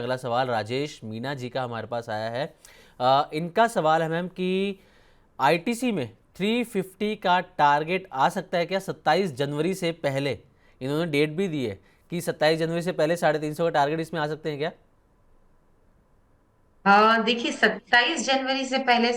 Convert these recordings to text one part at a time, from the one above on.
अगला सवाल राजेश मीना जी का हमारे पास आया है। इनका सवाल है मैम कि आईटीसी में 350 का टारगेट आ सकता है क्या 27 जनवरी से पहले? इन्होंने डेट भी दी है कि 27 जनवरी से पहले 350 का टारगेट इसमें आ सकते हैं क्या? देखिए 27 जनवरी से पहले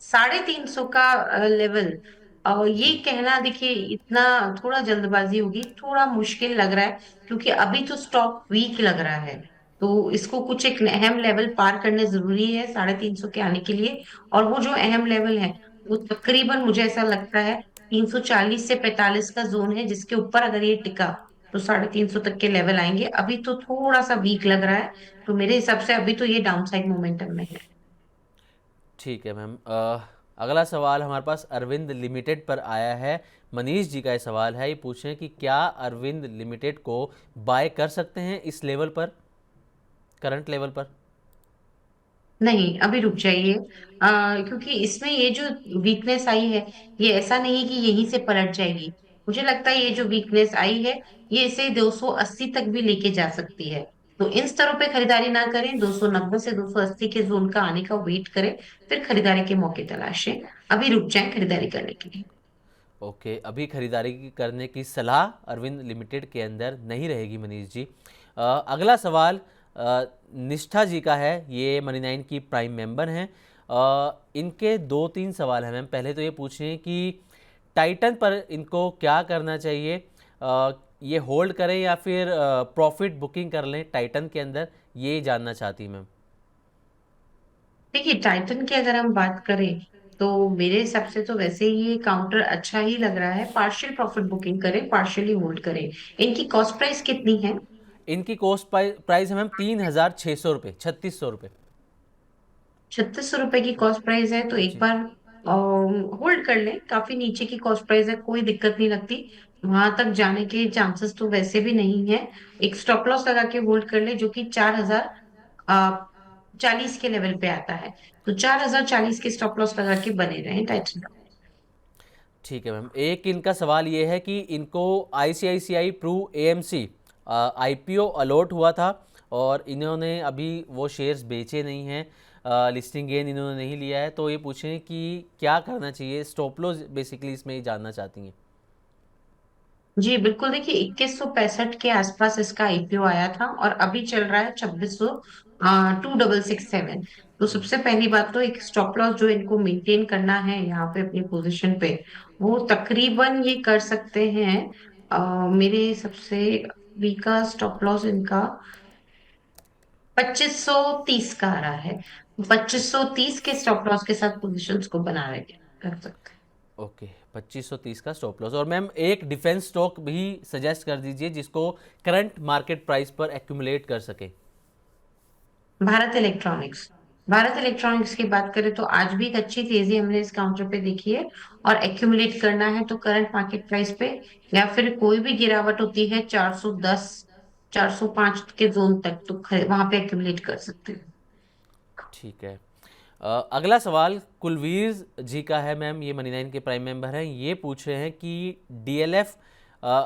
350 का लेवल, ये जी। कहना देखिए इतना थोड़ा जल्दबाजी होगी, थोड़ा मुश्किल लग रहा है। क्योंकि अभी तो स्टॉक वीक लग रहा है, तो इसको कुछ एक अहम लेवल पार करने जरूरी है 350 के आने के लिए। और वो जो अहम लेवल है वो तकरीबन मुझे ऐसा लगता है 340 से 45 का जोन है, जिसके ऊपर अगर ये टिका तो 350 तक के लेवल आएंगे। अभी तो थोड़ा सा वीक लग रहा है, तो मेरे हिसाब से अभी तो ये डाउन साइड मोमेंटम में है। ठीक है मैम। अगला सवाल हमारे पास अरविंद लिमिटेड पर आया है। मनीष जी का ये सवाल है, ये पूछ रहे हैं कि क्या अरविंद लिमिटेड को बाय कर सकते हैं इस लेवल पर, करंट लेवल पर? नहीं, अभी रुक जाइए। क्योंकि इसमें ये जो वीकनेस आई है, ये ऐसा नहीं है कि यहीं से पलट जाएगी। मुझे लगता है ये जो वीकनेस आई है, ये इसे 280 तक भी लेके जा सकती है। तो इन स्तरों पे खरीदारी ना करें, 290 से 280 के जोन का आने का वेट करें, फिर खरीदारी के मौके तलाशें। अभी रुक जाएं खरीदारी करने के लिए। ओके, अभी खरीदारी करने की सलाह अरविंद लिमिटेड के अंदर नहीं रहेगी मनीष जी। अगला सवाल निष्ठा जी का है, ये मनी नाइन की प्राइम मेंबर हैं। इनके दो तीन सवाल हैं मैम। पहले तो ये पूछें कि टाइटन पर इनको क्या करना चाहिए, ये होल्ड करें या फिर प्रॉफिट बुकिंग कर लें टाइटन के अंदर, ये जानना चाहती मैम। देखिए टाइटन की अगर हम बात करें, तो मेरे हिसाब से तो वैसे ही ये काउंटर अच्छा ही लग रहा है। पार्शियल प्रॉफिट बुकिंग करें, पार्शियली होल्ड करें। इनकी कॉस्ट प्राइस कितनी है? इनकी कॉस्ट प्राइस है मैम 3600 रुपये, 3600 रुपये। 3600 रुपए की कॉस्ट प्राइस है, तो एक जी। बार होल्ड कर लें। काफी नीचे की कॉस्ट प्राइस है, कोई दिक्कत नहीं लगती। वहां तक जाने के चांसेस तो वैसे भी नहीं है। एक स्टॉप लॉस लगा के होल्ड कर ले, जो कि 4040 के लेवल पे आता है। तो 4040 के स्टॉप लॉस लगा के बने रहे टाइटन। ठीक है मैम। एक इनका सवाल ये है कि इनको ICICI Pru AMC IPO allot हुआ था और इन्होंने अभी वो शेयर्स बेचे नहीं हैं, लिस्टिंग गेन इन्होंने नहीं लिया है, तो ये पूछें कि क्या करना चाहिए, स्टॉप लॉस बेसिकली इसमें ही जानना चाहती हैं। जी बिल्कुल, देखिए 2165 के आसपास इसका आईपीओ आया था, और अभी चल रहा है 2600 2667। तो सबसे पहली बात तो एक स्टॉप लॉस जो इनको मेंटेन करना है यहाँ पे अपनी पोजीशन पे, वो तकरीबन ये कर सकते हैं। मेरे सबसे वीका स्टॉप लॉस इनका 2530 का आ रहा है। 2530 के स्टॉप लॉस के साथ पोजीशंस को बना रहे कर सकते हैं। ओके, 2530 का स्टॉप लॉस। और मैम एक डिफेंस स्टॉक भी सजेस्ट कर दीजिए जिसको करंट मार्केट प्राइस पर एक्यूमुलेट कर सके। भारत इलेक्ट्रॉनिक्स। भारत इलेक्ट्रॉनिक्स की बात करें तो आज भी एक अच्छी तेजी हमने इस काउंटर पे देखी है। और एक्यूमुलेट करना है तो करंट मार्केट प्राइस पे, या फिर कोई भी गिरावट होती है 410 405 के जोन तक, तो वहां पे एक्यूमुलेट कर सकते हैं। ठीक है। अगला सवाल कुलवीर जी का है मैम, ये मनी नाइन के प्राइम मेंबर हैं। ये पूछ रहे हैं कि डीएलएफ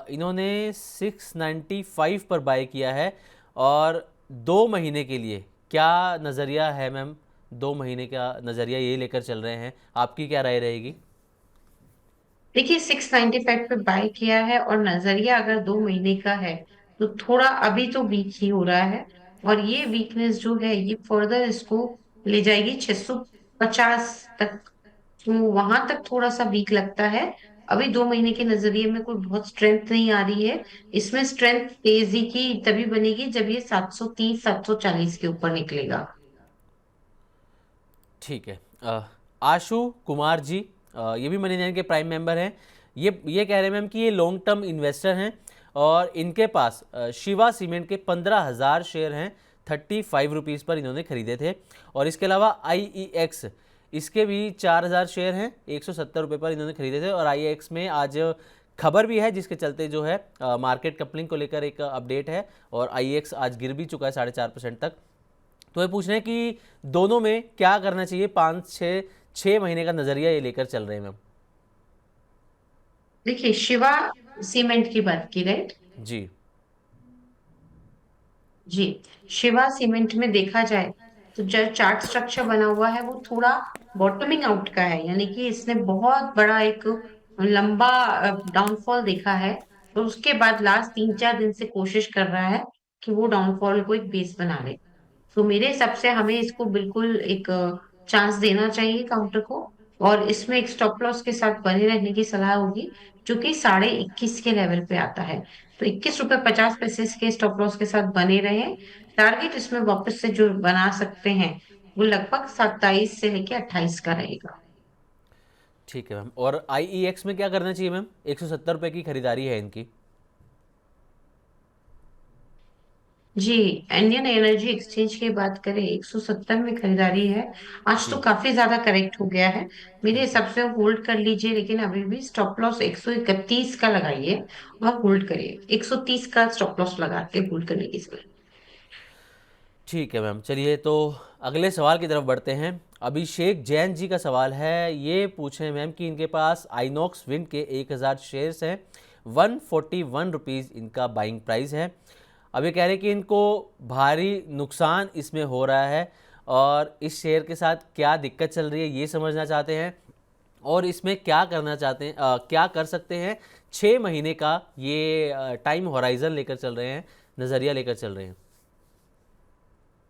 इन्होंने 695 पर बाय किया है और 2 महीने के लिए क्या नज़रिया है मैम? 2 महीने का नज़रिया ये लेकर चल रहे हैं, आपकी क्या राय रहेगी? देखिए 695 पे बाय किया है, और नजरिया अगर 2 महीने का है तो थोड़ा अभी तो वीक ही हो रहा है। और ये वीकनेस जो है ये फर्दर इसको ले जाएगी 650 तक। तो वहां तक थोड़ा सा वीक लगता है। अभी 2 महीने के नजरिए में कोई बहुत स्ट्रेंथ नहीं आ रही है। इसमें स्ट्रेंथ तेजी की तभी बनेगी जब ये 730 740 के ऊपर निकलेगा। ठीक है। आशु कुमार जी, ये भी मनी नाइन के प्राइम मेंबर हैं। ये कह रहे हैं मैम कि ये लॉन्ग टर्म इन्वेस्टर हैं और इनके पास शिवा सीमेंट के 15,000 शेयर हैं। 35 रुपीज़ पर इन्होंने खरीदे थे। और इसके अलावा IEX, इसके भी 4,000 शेयर हैं, 170 रुपये पर इन्होंने खरीदे थे। और IEX में आज खबर भी है जिसके चलते जो है मार्केट कपलिंग को लेकर एक अपडेट है और IEX आज गिर भी चुका है 4.5% तक। तो ये पूछ रहे हैं कि दोनों में क्या करना चाहिए, 5 6 6 महीने का नजरिया ये लेकर चल रहे हैं मैम। देखिए शिवा सीमेंट की बात की, राइट? जी। जी, शिवा सीमेंट में देखा जाए तो जो चार्ट स्ट्रक्चर बना हुआ है वो थोड़ा बॉटमिंग आउट का है, यानी कि इसने बहुत बड़ा एक लंबा डाउनफॉल देखा है। तो उसके बाद लास्ट 3-4 दिन से कोशिश कर रहा है कि वो डाउनफॉल को एक बेस बना ले। तो मेरे हिसाब से हमें इसको बिल्कुल एक चांस देना चाहिए काउंटर को, और इसमें एक स्टॉप लॉस के साथ बने रहने की सलाह होगी, जो कि 21.5 के लेवल पे आता है। तो 21 रुपए 50 पैसे के स्टॉप लॉस के साथ बने रहे। टारगेट इसमें वापस से जो बना सकते हैं वो लगभग 27 से लेके 28 का रहेगा। ठीक है मैम। और IEX में क्या करना चाहिए मैम? 170 रुपये की खरीदारी है इनकी। जी, इंडियन एनर्जी एक्सचेंज की बात करें 170 में खरीदारी है। आज तो जी। काफी ज्यादा करेक्ट हो गया है। मेरे बिल्कुल। हिसाब से होल्ड कर लीजिए, लेकिन अभी भी स्टॉप लॉस 131 का लगाइए और होल्ड करिए। 130 का स्टॉप लॉस लगा के होल्ड करने की सलाह। ठीक है मैम, चलिए तो अगले सवाल की तरफ बढ़ते हैं। अभिषेक जैन जी का सवाल है, ये पूछे मैम कि इनके पास आइनॉक्स विंड के 1000 शेयर्स हैं, 141 रुपीज़ इनका बाइंग प्राइस है। अब ये कह रहे हैं कि इनको भारी नुकसान इसमें हो रहा है, और इस शेयर के साथ क्या दिक्कत चल रही है ये समझना चाहते हैं, और इसमें क्या करना चाहते हैं, क्या कर सकते हैं। 6 महीने का ये टाइम होराइजन लेकर चल रहे हैं, नज़रिया लेकर चल रहे हैं।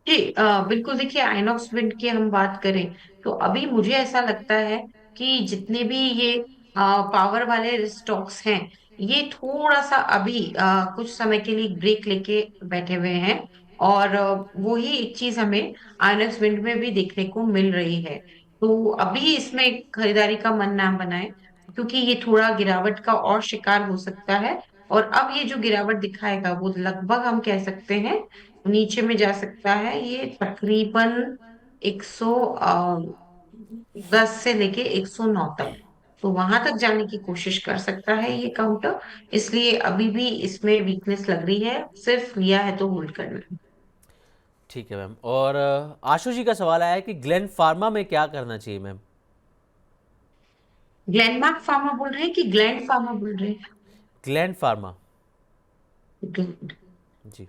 जी, बिल्कुल। देखिए, आइनॉक्स विंड की हम बात करें तो अभी मुझे ऐसा लगता है कि जितने भी ये पावर वाले स्टॉक्स हैं, ये थोड़ा सा अभी कुछ समय के लिए ब्रेक लेके बैठे हुए हैं। और वो ही एक चीज हमें आइनॉक्स विंड में भी देखने को मिल रही है। तो अभी इसमें खरीदारी का मन ना बनाए, क्योंकि ये थोड़ा गिरावट का और शिकार हो सकता है। और अब ये जो गिरावट दिखाएगा वो लगभग हम कह सकते हैं नीचे में जा सकता है। ये तकरीबन 110 से लेके 109 तक, तो वहां तक जाने की कोशिश कर सकता है ये काउंटर। इसलिए अभी भी इसमें वीकनेस लग रही है, सिर्फ लिया है तो होल्ड करना है। ठीक है मैम। और आशु जी का सवाल आया है कि ग्लेन फार्मा में क्या करना चाहिए मैम? ग्लैंडमार्क फार्मा बोल रहे हैं कि ग्लैंड फार्मा बोल रहे ग्लैंड फार्मा। हैं? जी।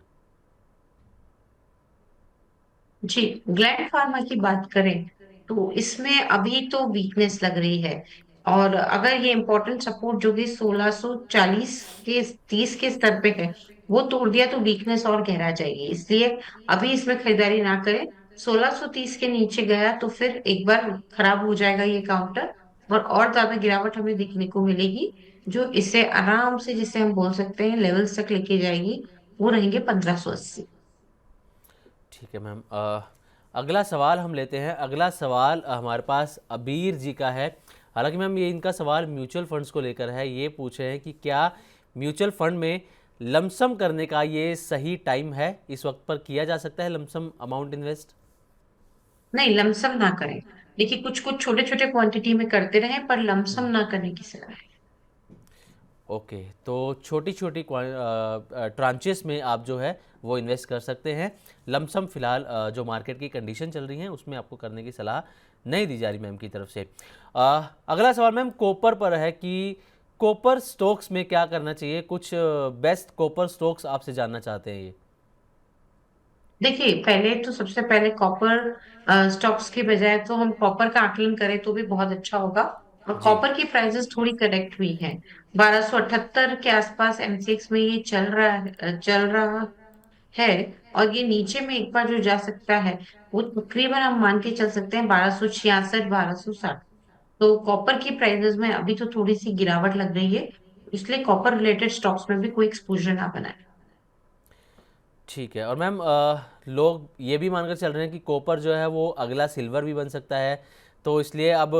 जी, ग्लैंड फार्मा की बात करें तो इसमें अभी तो वीकनेस लग रही है। और अगर ये इंपॉर्टेंट सपोर्ट जो कि 1640 के 30 के स्तर पे है वो तोड़ दिया तो वीकनेस और गहरा जाएगी। इसलिए अभी इसमें खरीदारी ना करें। 1630 के नीचे गया तो फिर एक बार खराब हो जाएगा ये काउंटर, और ज्यादा गिरावट हमें देखने को मिलेगी, जो इसे आराम से, जिसे हम बोल सकते हैं, लेवल्स तक लेके जाएगी। वो रहेंगे 1580। ठीक है मैम। अगला सवाल हम लेते हैं। अगला सवाल हमारे पास अबीर जी का है। हालांकि मैम ये इनका सवाल म्यूचुअल फंड्स को लेकर है। ये पूछे हैं कि क्या म्यूचुअल फंड में लमसम करने का ये सही टाइम है, इस वक्त पर किया जा सकता है लमसम अमाउंट इन्वेस्ट? नहीं, लमसम ना करें। देखिए, कुछ कुछ छोटे छोटे क्वांटिटी में करते रहें, पर लमसम ना करने की सलाह है। ओके, तो छोटी छोटी ट्रांचेस में आप जो है वो इन्वेस्ट कर सकते हैं। लमसम फिलहाल जो मार्केट की कंडीशन चल रही है उसमें आपको करने की सलाह नहीं दी जा रही मैम की तरफ से। अगला सवाल मैम कॉपर पर है कि कॉपर स्टॉक्स में क्या करना चाहिए। कुछ बेस्ट कॉपर स्टॉक्स आपसे जानना चाहते हैं ये। देखिए, पहले तो सबसे पहले कॉपर स्टॉक्स के बजाय तो हम कॉपर का आकलन करें तो भी बहुत अच्छा होगा। और जी। कॉपर की प्राइसेस थोड़ी करेक्ट हुई है। 1278 के आसपास एमसीएक्स में ये चल रहा है। और ये नीचे में एक बार जो जा सकता है वो तकरीबन हम मान के चल सकते हैं 1266 1260। तो कॉपर की प्राइसेस में अभी तो थोड़ी सी गिरावट लग रही है, इसलिए कॉपर रिलेटेड स्टॉक्स में भी कोई एक्सपोजर ना बनाए। ठीक है। और मैम लोग ये भी मानकर चल रहे हैं कि कॉपर जो है वो अगला सिल्वर भी बन सकता है। तो इसलिए अब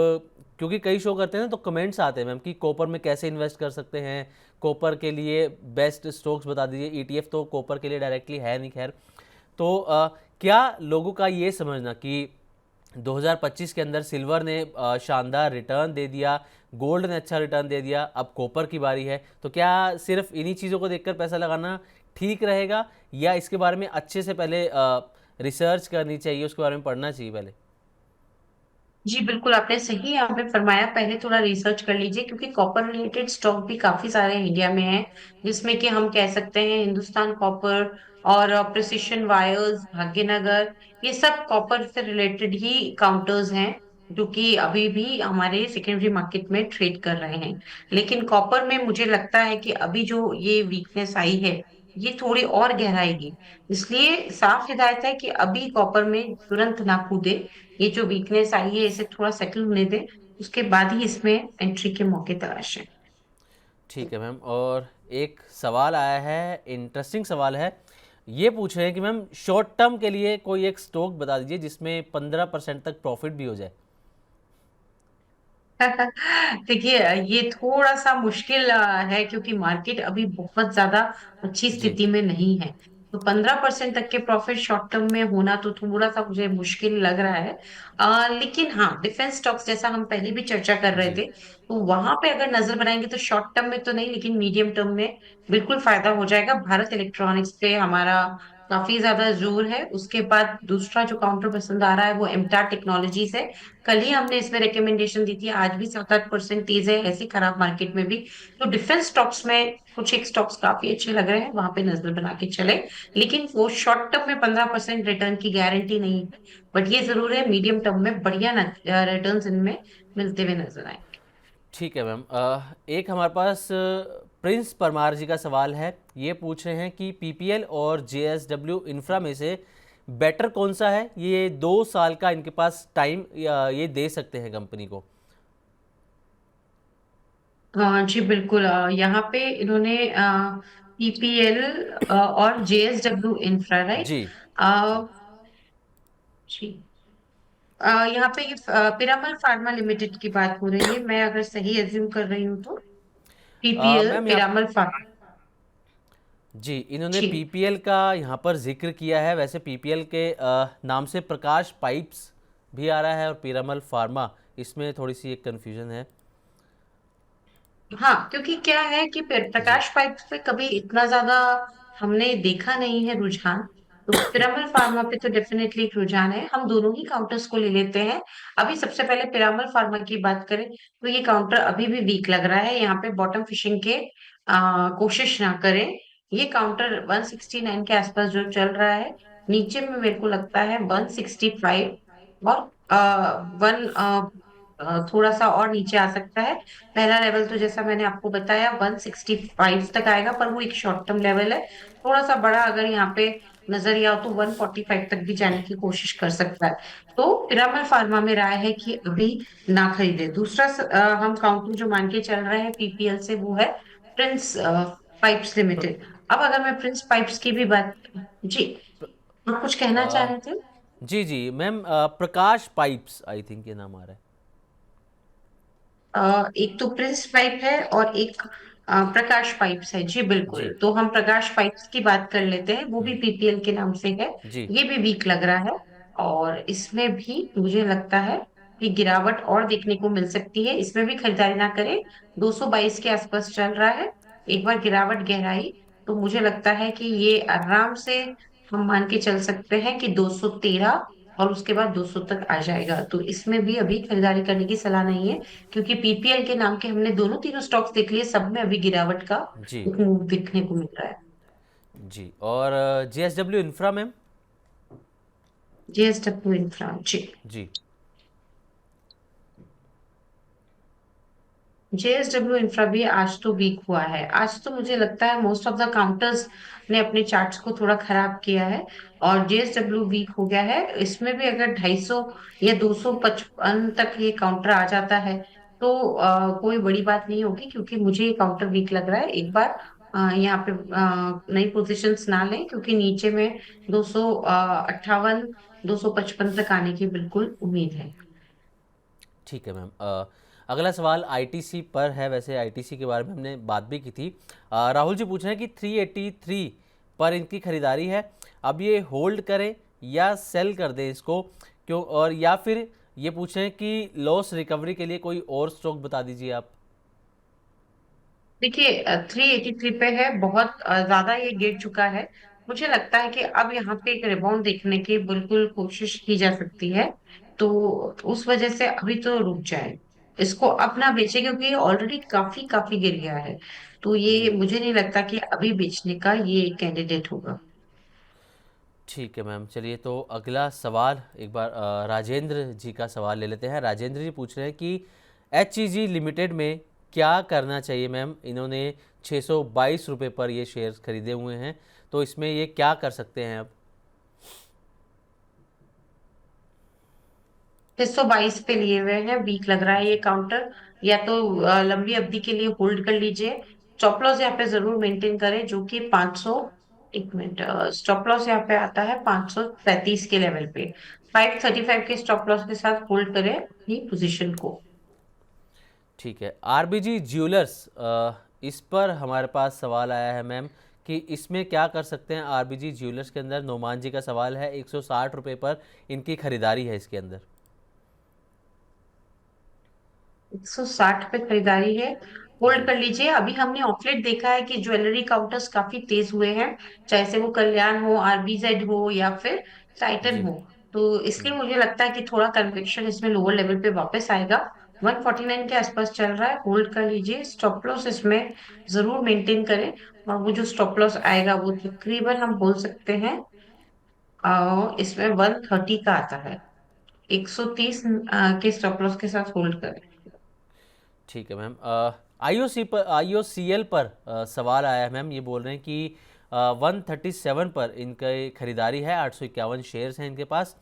क्योंकि कई शो करते हैं ना, तो कमेंट्स आते हैं मैम कि कॉपर में कैसे इन्वेस्ट कर सकते हैं, कॉपर के लिए बेस्ट स्टॉक्स बता दीजिए। ईटीएफ तो कॉपर के लिए डायरेक्टली है नहीं, खैर। तो क्या लोगों का ये समझना कि 2025 के अंदर सिल्वर ने शानदार रिटर्न दे दिया, गोल्ड ने अच्छा रिटर्न दे दिया, अब कॉपर की बारी है, तो क्या सिर्फ इन्हीं चीज़ों को देखकर पैसा लगाना ठीक रहेगा, या इसके बारे में अच्छे से पहले रिसर्च करनी चाहिए, उसके बारे में पढ़ना चाहिए पहले? जी, बिल्कुल, आपने सही यहाँ पे फरमाया। पहले थोड़ा रिसर्च कर लीजिए, क्योंकि कॉपर रिलेटेड स्टॉक भी काफी सारे इंडिया में हैं, जिसमें कि हम कह सकते हैं हिंदुस्तान कॉपर, और प्रिसिशन वायर्स, भाग्यनगर, ये सब कॉपर से रिलेटेड ही काउंटर्स हैं जो कि अभी भी हमारे सेकेंडरी मार्केट में ट्रेड कर रहे हैं। लेकिन कॉपर में मुझे लगता है कि अभी जो ये वीकनेस आई है, ये थोड़ी और गहराएगी। इसलिए साफ हिदायत है कि अभी कॉपर में तुरंत ना कूदे। ये जो वीकनेस आई है इसे थोड़ा सेटल होने दे, उसके बाद ही इसमें एंट्री के मौके तलाशें। ठीक है मैम। और एक सवाल आया है, इंटरेस्टिंग सवाल है। ये पूछ रहे हैं कि मैम शॉर्ट टर्म के लिए कोई एक स्टॉक बता दीजिए जिसमें 15% तक प्रॉफिट भी हो जाए। देखिए, ये थोड़ा सा मुश्किल है क्योंकि मार्केट अभी बहुत ज्यादा अच्छी जी। स्थिति में नहीं है। तो 15% तक के प्रॉफिट शॉर्ट टर्म में होना तो थोड़ा सा मुझे मुश्किल लग रहा है। लेकिन हाँ, डिफेंस स्टॉक्स जैसा हम पहले भी चर्चा कर रहे जी। थे, तो वहां पे अगर नजर बनाएंगे तो शॉर्ट टर्म में तो नहीं, लेकिन मीडियम टर्म में बिल्कुल फायदा हो जाएगा। भारत इलेक्ट्रॉनिक्स पे हमारा काफी ज्यादा जोर है। उसके बाद दूसरा जो काउंटर पसंद आ रहा है वो एमटार टेक्नोलॉजीज है। कल ही हमने इसमें रिकमेंडेशन दी थी, आज भी 7-8% तेज है ऐसी खराब मार्केट में भी। तो डिफेंस स्टॉक्स में कुछ एक स्टॉक्स काफी अच्छे लग रहे हैं, वहां पे नजर बना के चले। लेकिन वो शॉर्ट टर्म में 15% रिटर्न की गारंटी नहीं है, बट ये जरूर है मीडियम टर्म में बढ़िया रिटर्न इनमें मिलते हुए नजर आए। ठीक है मैम। एक हमारे पास प्रिंस परमार जी का सवाल है। ये पूछ रहे हैं कि पीपीएल और जेएसडब्ल्यू इंफ्रा में से बेटर कौन सा है। ये 2 साल का इनके पास टाइम ये दे सकते हैं कंपनी को। हाँ जी बिल्कुल। यहाँ पे इन्होंने पीपीएल और जेएसडब्ल्यू इंफ्रा, राइट? जी। जी। जी। यहाँ पे ये पिरामल फार्मा लिमिटेड की बात हो रही है, मैं अगर सही एज्यूम कर रही हूँ तो। पीपीएल मैम यहाँ पिरामल फार्मा। जी, इन्होंने जी। पीपीएल का यहाँ पर जिक्र किया है। वैसे पीपीएल के नाम से प्रकाश पाइप्स भी आ रहा है और पीरामल फार्मा, इसमें थोड़ी सी एक कन्फ्यूजन है। हाँ, क्योंकि क्या है कि जी। प्रकाश पाइप्स पे कभी इतना ज्यादा हमने देखा नहीं है रुझान। तो पिरामल फार्मा पे तो डेफिनेटली एक रुझान है। हम दोनों ही काउंटर्स को ले लेते हैं। अभी सबसे पहले पिरामल फार्मा की बात करें तो ये काउंटर अभी भी वीक लग रहा है। यहाँ पे बॉटम फिशिंग के कोशिश ना करें। ये काउंटर 169 के आसपास जो चल रहा है, नीचे में मेरे को लगता है 165 और वन थोड़ा सा और नीचे आ सकता है। पहला लेवल तो जैसा मैंने आपको बताया 165 तक आएगा, पर वो एक शॉर्ट टर्म लेवल है। थोड़ा सा बड़ा अगर यहाँ पे नजरिया हो तो 145 तक भी जाने की कोशिश कर सकता है। तो पिरामल फार्मा में राय है कि अभी ना खरीदे। दूसरा हम काउंटर जो मान के चल रहे हैं पीपीएल से, वो है प्रिंस पाइप्स प्र- लिमिटेड। अब अगर मैं प्रिंस पाइप्स की भी बात, जी, आप कुछ कहना चाह अ, रहे थे? जी जी ma'am, Prakash pipes I think ये नाम आ रहा है। एक तो प्रिंस पाइप है और एक प्रकाश पाइप्स है। जी बिल्कुल, जी। तो हम प्रकाश पाइप्स की बात कर लेते हैं। वो भी पीपीएल के नाम से है। जी। ये भी वीक लग रहा है और इसमें भी मुझे लगता है कि गिरावट और देखने को मिल सकती है। इसमें भी खरीदारी ना करें। 222 के आसपास चल रहा है। एक बार गिरावट गहराई तो मुझे लगता है कि ये आराम से हम मान के चल सकते हैं कि 213 और उसके बाद 200 तक आ जाएगा। तो इसमें भी अभी खरीदारी करने की सलाह नहीं है, क्योंकि पीपीएल के नाम के हमने दोनों तीनों स्टॉक्स देख लिए, सब में अभी गिरावट का जी। एक मूव दिखने को मिल रहा है। जी। और JSW infra ma'am. JSW infra, जी। जी। जेएसडब्ल्यू इंफ्रा भी आज तो वीक हुआ है। आज तो मुझे लगता है मोस्ट ऑफ द काउंटर्स ने अपने चार्ट्स को थोड़ा खराब किया है और जेएसडब्ल्यू वीक हो गया है। इसमें भी अगर 250 या 255 तक ये काउंटर आ जाता है तो कोई बड़ी बात नहीं होगी, क्योंकि मुझे ये काउंटर वीक लग रहा है। एक बार यहाँ पे नई पोजीशंस ना लें, क्योंकि नीचे में 258 255 तक आने की बिल्कुल उम्मीद है। ठीक है मैम। अगला सवाल आईटीसी पर है। वैसे आईटीसी के बारे में हमने बात भी की थी। राहुल जी पूछ रहे हैं कि 383 पर इनकी खरीदारी है, अब ये होल्ड करें या सेल कर दें इसको, क्यों, और या फिर ये पूछ रहे हैं कि लॉस रिकवरी के लिए कोई और स्टॉक बता दीजिए आप। देखिए, 383 पे है, बहुत ज्यादा ये गिर चुका है। मुझे लगता है कि अब यहाँ पे एक रिबाउंड देखने की बिल्कुल कोशिश की जा सकती है। तो उस वजह से अभी तो रुक जाए, इसको अब ना बेचे, क्योंकि ये ऑलरेडी काफी काफी गिर गया है। तो ये जी। मुझे नहीं लगता कि अभी बेचने का ये कैंडिडेट होगा। ठीक है मैम, चलिए तो अगला सवाल एक बार राजेंद्र जी का सवाल ले लेते हैं। राजेंद्र जी पूछ रहे हैं कि HEG लिमिटेड में क्या करना चाहिए मैम। इन्होंने 622 रुपये पर ये शेयर्स खरीदे हुए हैं, तो इसमें ये क्या कर सकते हैं अब। 622 पे लिए हुए हैं, वीक लग रहा है ये काउंटर। या तो लंबी अवधि के लिए होल्ड कर लीजिए। स्टॉप लॉस यहाँ पे जरूर मेंटेन करें, जो कि 500, एक मिनट, स्टॉप लॉस यहाँ पे आता है 535 के लेवल पे। 535 के स्टॉप लॉस के साथ होल्ड करें अपनी पोजीशन को। ठीक है, RBG ज्वेलर्स, इस पर हमारे पास सवाल आया है मैम कि इसमें क्या कर सकते हैं। RBG ज्वेलर्स के अंदर नोमान जी का सवाल है, 160 रुपये पर इनकी खरीदारी है इसके अंदर। 160 पे खरीदारी है, होल्ड जी कर लीजिए। अभी हमने ऑफलेट देखा है कि ज्वेलरी काउंटर्स काफी तेज हुए हैं, चाहे से वो कल्याण हो, आरबीजेड हो या फिर टाइटन जी। हो। तो इसलिए मुझे लगता है कि थोड़ा कन्विक्शन इसमें लोअर लेवल पे वापस आएगा। 149 के आसपास चल रहा है, होल्ड कर लीजिए। स्टॉप लॉस इसमें जरूर मेंटेन करें, और वो जो स्टॉप लॉस आएगा वो तकरीबन हम बोल सकते हैं इसमें 130 का आता है। 130 के स्टॉप लॉस के साथ होल्ड करें। ठीक है मैम। IOCL पर सवाल आया है मैम। ये बोल रहे हैं कि 137 पर इनका खरीदारी है, 851 शेयर्स हैं इनके पास।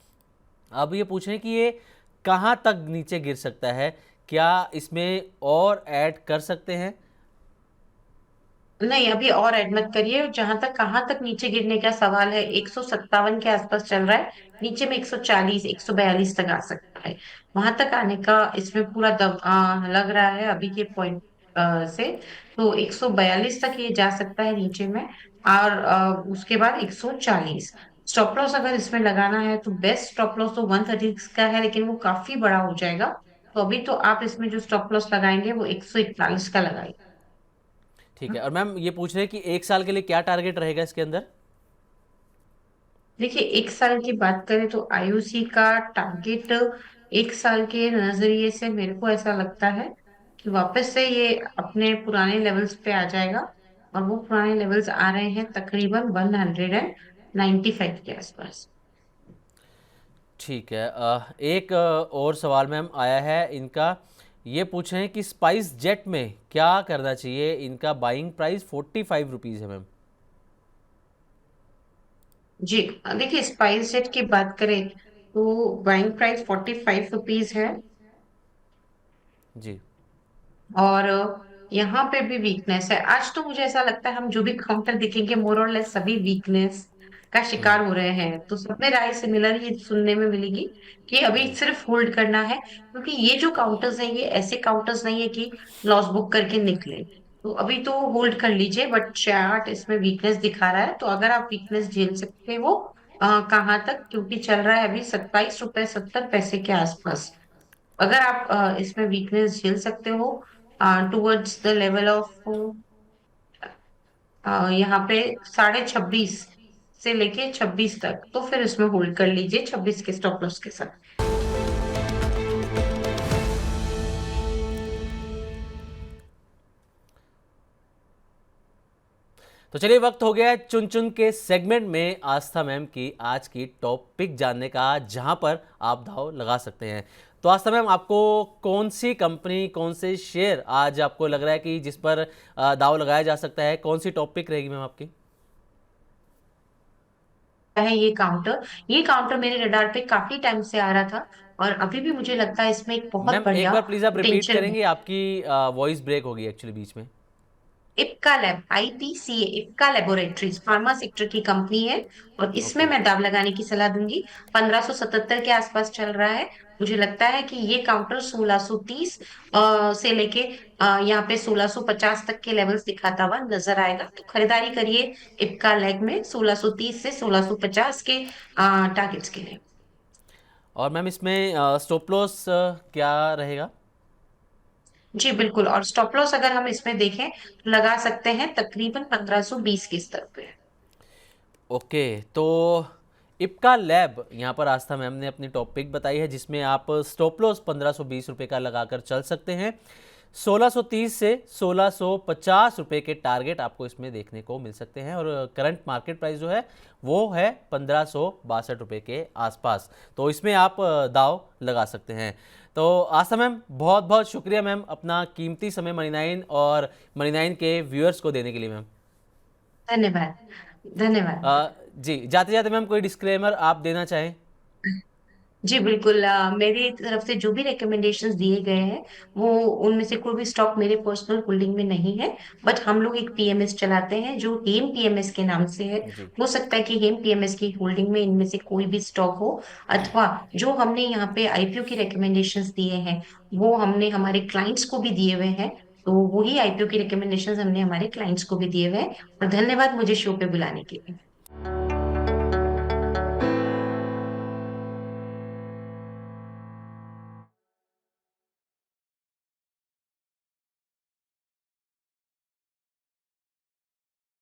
अब ये पूछ रहे हैं कि ये कहाँ तक नीचे गिर सकता है, क्या इसमें और ऐड कर सकते हैं। नहीं, अभी और ऐड मत करिए। जहां तक कहाँ तक नीचे गिरने का सवाल है, 157 के आसपास चल रहा है। नीचे में 140 142 तक आ सकता है। वहां तक आने का इसमें पूरा लग रहा है अभी के पॉइंट से। तो 142 तक ये जा सकता है नीचे में। और उसके बाद 140 स्टॉप लॉस अगर इसमें लगाना है तो बेस्ट स्टॉप लॉस तो 130 का है, लेकिन वो काफी बड़ा हो जाएगा। तो अभी तो आप इसमें जो स्टॉप लॉस लगाएंगे वो 141 का लगाइए। ठीक है, और मैम ये पूछ रहे हैं कि 1 साल के लिए क्या टारगेट रहेगा इसके अंदर। देखिए, एक साल की बात करें तो आईओसी का टारगेट, एक साल के नजरिए से मेरे को ऐसा लगता है कि वापस से ये अपने पुराने लेवल्स पे आ जाएगा। और वो पुराने लेवल्स आ रहे हैं तकरीबन 195 के आसपास। ठीक है, एक और सवाल मैम आया है इनका। ये पूछ रहे हैं कि स्पाइस जेट में क्या करना चाहिए। इनका बाइंग प्राइस 45 रुपीज़ है मैम। जी, देखिए, स्पाइस जेट की बात करें तो बाइंग प्राइस 45 रुपीज है। जी। और यहाँ पे भी वीकनेस है। आज तो मुझे ऐसा लगता है हम जो भी काउंटर दिखेंगे मोर और लेस सभी वीकनेस का शिकार हो रहे हैं। तो सब में राय सिमिलर ही सुनने में मिलेगी कि अभी जी। सिर्फ होल्ड करना है, क्योंकि ये जो काउंटर्स हैं ये ऐसे काउंटर्स नहीं है कि लॉस बुक करके निकले। तो अभी तो होल्ड कर लीजिए, बट चार्ट इसमें वीकनेस दिखा रहा है। तो अगर आप वीकनेस झेल सकते हो कहाँ तक, क्योंकि चल रहा है अभी 27 रुपए 70 पैसे के आसपास। अगर आप इसमें वीकनेस झेल सकते हो टुवर्ड्स द लेवल ऑफ यहाँ पे 26.5 से लेके 26 तक, तो फिर इसमें होल्ड कर लीजिए 26 के स्टॉप लॉस के साथ। तो चलिए, वक्त हो गया है चुन चुन के सेगमेंट में आस्था मैम की आज की टॉपिक जानने का, जहां पर आप दाव लगा सकते हैं। तो आस्था मैम, आपको कौन सी कंपनी, कौन से शेयर आज आपको लग रहा है कि जिस पर दाव लगाया जा सकता है, कौन सी टॉपिक रहेगी मैम आपकी। है ये काउंटर मेरे रडार पे काफी टाइम से आ रहा था, और अभी भी मुझे लगता है इसमें एक बहुत मैम एक बढ़िया बार प्लीज़ आप रिपीट पोटेंशियल है। करेंगे, आपकी वॉइस ब्रेक होगी एक्चुअली बीच में। Ipca lab, IPCA, Ipca laboratories pharma sector की कंपनी है। और इसमें ओके। मैं दाव लगाने की सलाह दूंगी। 1577 के आसपास चल रहा है। मुझे लगता है कि ये काउंटर 1630 से लेके यहाँ पे 1650 तक के लेवल्स दिखाता हुआ नजर आएगा। तो खरीदारी करिए इप्का लेग में 1630 से 1650 के टारगेट्स के लिए। और मैम इसमें स्टॉप लॉस क्या रहेगा। जी बिल्कुल, और स्टॉप लॉस अगर हम इसमें देखें तो लगा सकते हैं तकरीबन 1520 के स्तर पे। ओके, तो इप्का लैब यहाँ पर आस्था मैम ने अपनी टॉपिक बताई है, जिसमें आप स्टॉप लॉस 1520 रुपये का लगाकर चल सकते हैं। 1630 से 1650 रुपए के टारगेट आपको इसमें देखने को मिल सकते हैं, और करंट मार्केट प्राइस जो है वो है 1562 रुपए के आसपास। तो इसमें आप दाव लगा सकते हैं। तो आस्था मैम, बहुत बहुत शुक्रिया मैम, अपना कीमती समय मनी नाइन और मनी नाइन के व्यूअर्स को देने के लिए मैम। धन्यवाद। धन्यवाद। जी, जाते जाते मैम कोई डिस्क्लेमर आप देना चाहें? जी बिल्कुल, मेरी तरफ से जो भी रिकमेंडेशंस दिए गए हैं वो, उनमें से कोई भी स्टॉक मेरे पर्सनल होल्डिंग में नहीं है। बट हम लोग एक पीएमएस चलाते हैं जो हेम पीएमएस के नाम से है। जी। हो सकता है कि हेम पीएमएस की होल्डिंग में इनमें से कोई भी स्टॉक हो, अथवा जो हमने यहाँ पे आईपीओ की रिकमेंडेशंस दिए हैं वो हमने हमारे क्लाइंट्स को भी दिए हुए हैं। तो वही आईपीओ की रिकमेंडेशंस हमने हमारे क्लाइंट्स को भी दिए हुए हैं। और धन्यवाद मुझे शो पे बुलाने के लिए।